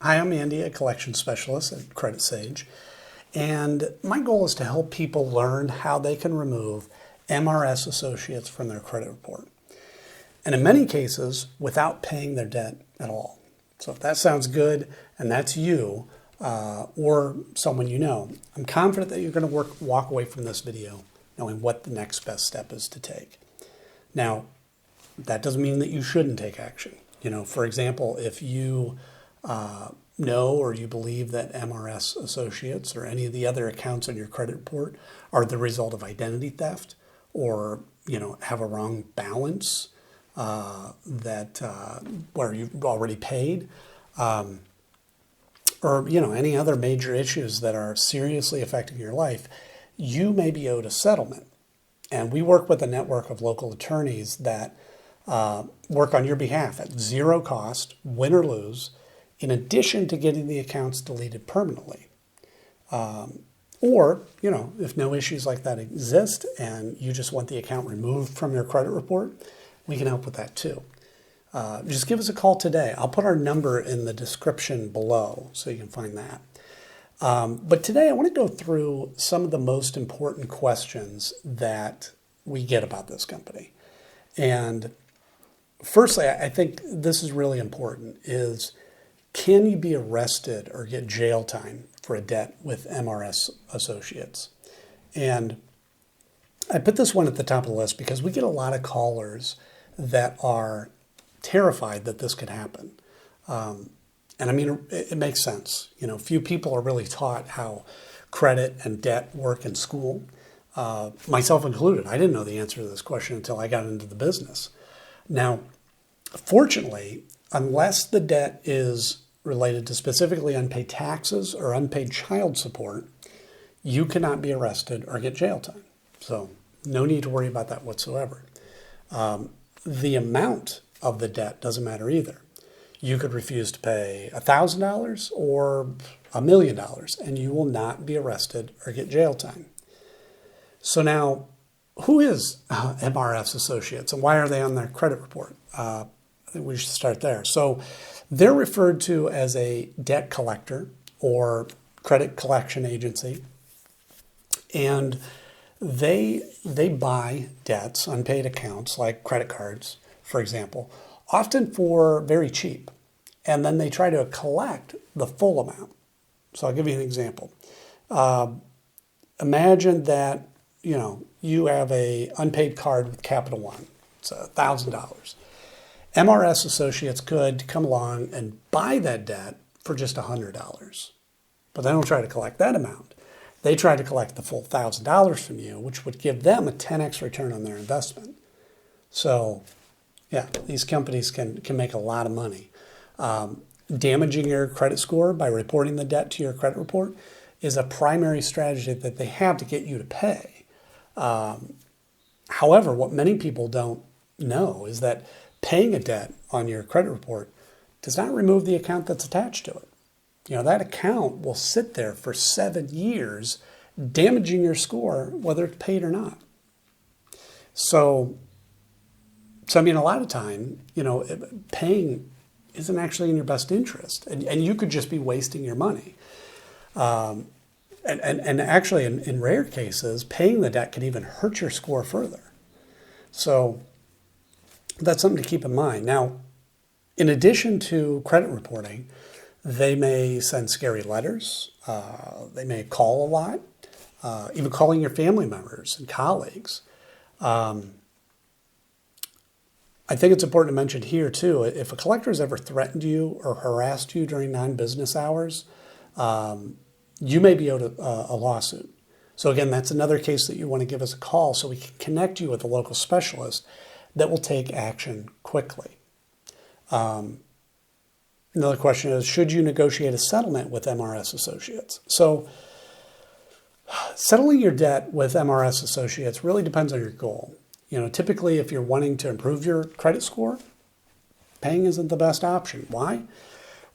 Hi, I'm Andy, a collection specialist at Credit Sage, and my goal is to help people learn how they can remove MRS associates from their credit report, and in many cases, without paying their debt at all. So if that sounds good, and that's you or someone you know, I'm confident that you're going to walk away from this video knowing what the next best step is to take. Now, that doesn't mean that you shouldn't take action. For example, if you know or you believe that MRS associates or any of the other accounts on your credit report are the result of identity theft, or have a wrong balance where you've already paid, or any other major issues that are seriously affecting your life, you may be owed a settlement. And we work with a network of local attorneys that work on your behalf at zero cost, win or lose, in addition to getting the accounts deleted permanently. Or, if no issues like that exist and you just want the account removed from your credit report, we can help with that too. Just give us a call today. I'll put our number in the description below so you can find that. But today I want to go through some of the most important questions that we get about this company. And firstly, I think this is really important, is can you be arrested or get jail time for a debt with MRS associates? And I put this one at the top of the list because we get a lot of callers that are terrified that this could happen. And I mean, it makes sense. Few people are really taught how credit and debt work in school, myself included. I didn't know the answer to this question until I got into the business. Now, fortunately, unless the debt is related to specifically unpaid taxes or unpaid child support, you cannot be arrested or get jail time. So no need to worry about that whatsoever. The amount of the debt doesn't matter either. You could refuse to pay $1,000 or $1 million, and you will not be arrested or get jail time. So now, who is MRS Associates, and why are they on their credit report? I think we should start there. So they're referred to as a debt collector or credit collection agency, and they buy debts, unpaid accounts like credit cards, for example, often for very cheap. And then they try to collect the full amount. So I'll give you an example. Imagine that, you have a unpaid card with Capital One. It's $1,000. MRS Associates could come along and buy that debt for just $100. But they don't try to collect that amount. They try to collect the full $1,000 from you, which would give them a 10x return on their investment. So, yeah, these companies can make a lot of money. Damaging your credit score by reporting the debt to your credit report is a primary strategy that they have to get you to pay. However, what many people don't know is that paying a debt on your credit report does not remove the account that's attached to it. That account will sit there for 7 years, damaging your score, whether it's paid or not. So I mean, a lot of time, paying isn't actually in your best interest, and you could just be wasting your money. And actually, in rare cases, paying the debt could even hurt your score further. So that's something to keep in mind. Now, in addition to credit reporting, they may send scary letters. They may call a lot, even calling your family members and colleagues. I think it's important to mention here, too, if a collector has ever threatened you or harassed you during non-business hours, you may be owed a lawsuit. So again, that's another case that you want to give us a call so we can connect you with a local specialist that will take action quickly. Another question is, should you negotiate a settlement with MRS Associates? So settling your debt with MRS Associates really depends on your goal. Typically, if you're wanting to improve your credit score, paying isn't the best option. Why?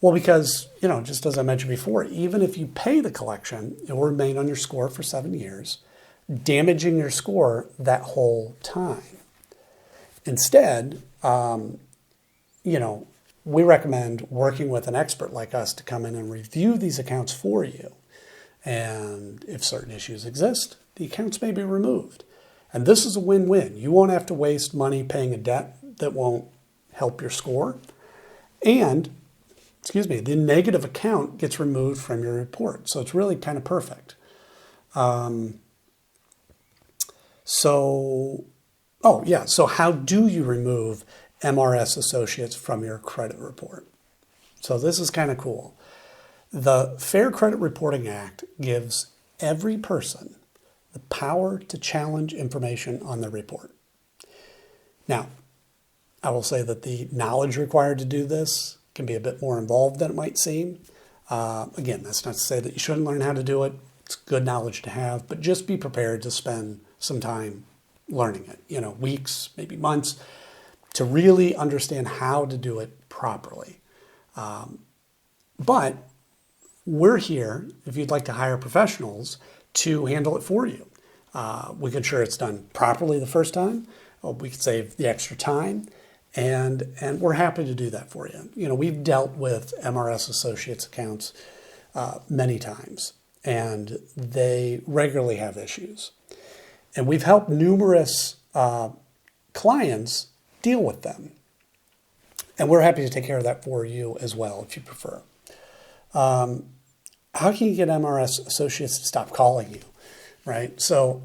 Well, because, just as I mentioned before, even if you pay the collection, it will remain on your score for 7 years, damaging your score that whole time. Instead, we recommend working with an expert like us to come in and review these accounts for you. And if certain issues exist, the accounts may be removed. And this is a win-win. You won't have to waste money paying a debt that won't help your score. And, the negative account gets removed from your report. So it's really kind of perfect. So how do you remove MRS Associates from your credit report? So this is kind of cool. The Fair Credit Reporting Act gives every person the power to challenge information on their report. Now, I will say that the knowledge required to do this can be a bit more involved than it might seem. Again, that's not to say that you shouldn't learn how to do it. It's good knowledge to have, but just be prepared to spend some time learning it, weeks, maybe months, to really understand how to do it properly. But we're here, if you'd like to hire professionals, to handle it for you. We can ensure it's done properly the first time. We can save the extra time, and we're happy to do that for you. We've dealt with MRS Associates accounts many times, and they regularly have issues. And we've helped numerous clients deal with them. And we're happy to take care of that for you as well, if you prefer. How can you get MRS Associates to stop calling you, right? So,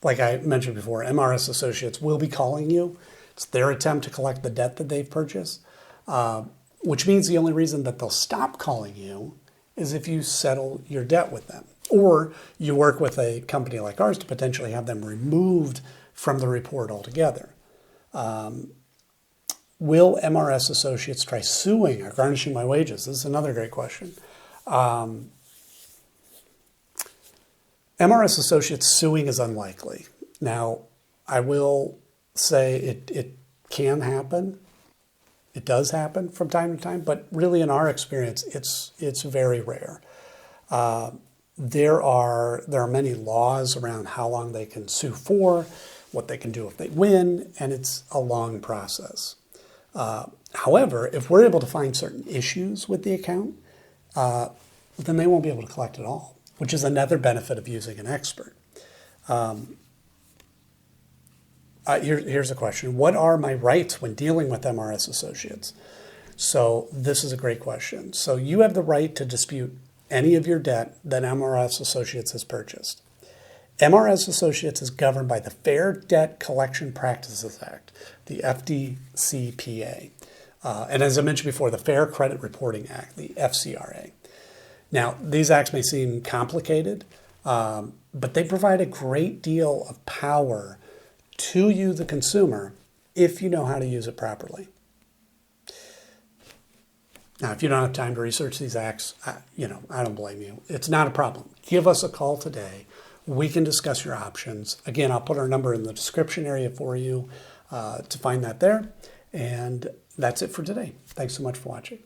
like I mentioned before, MRS Associates will be calling you. It's their attempt to collect the debt that they've purchased, which means the only reason that they'll stop calling you is if you settle your debt with them, or you work with a company like ours to potentially have them removed from the report altogether. Will MRS Associates try suing or garnishing my wages? This is another great question. MRS Associates suing is unlikely. Now, I will say it can happen. It does happen from time to time, but really in our experience, it's very rare. There are many laws around how long they can sue for, what they can do if they win, and it's a long process. However, if we're able to find certain issues with the account, then they won't be able to collect at all, which is another benefit of using an expert. Here's a question. What are my rights when dealing with MRS Associates? So this is a great question. So you have the right to dispute any of your debt that MRS Associates has purchased. MRS Associates is governed by the Fair Debt Collection Practices Act, the FDCPA. And as I mentioned before, the Fair Credit Reporting Act, the FCRA. Now, these acts may seem complicated, but they provide a great deal of power to you, the consumer, if you know how to use it properly. Now, if you don't have time to research these acts, I don't blame you. It's not a problem. Give us a call today. We can discuss your options. Again, I'll put our number in the description area for you to find that there. And that's it for today. Thanks so much for watching.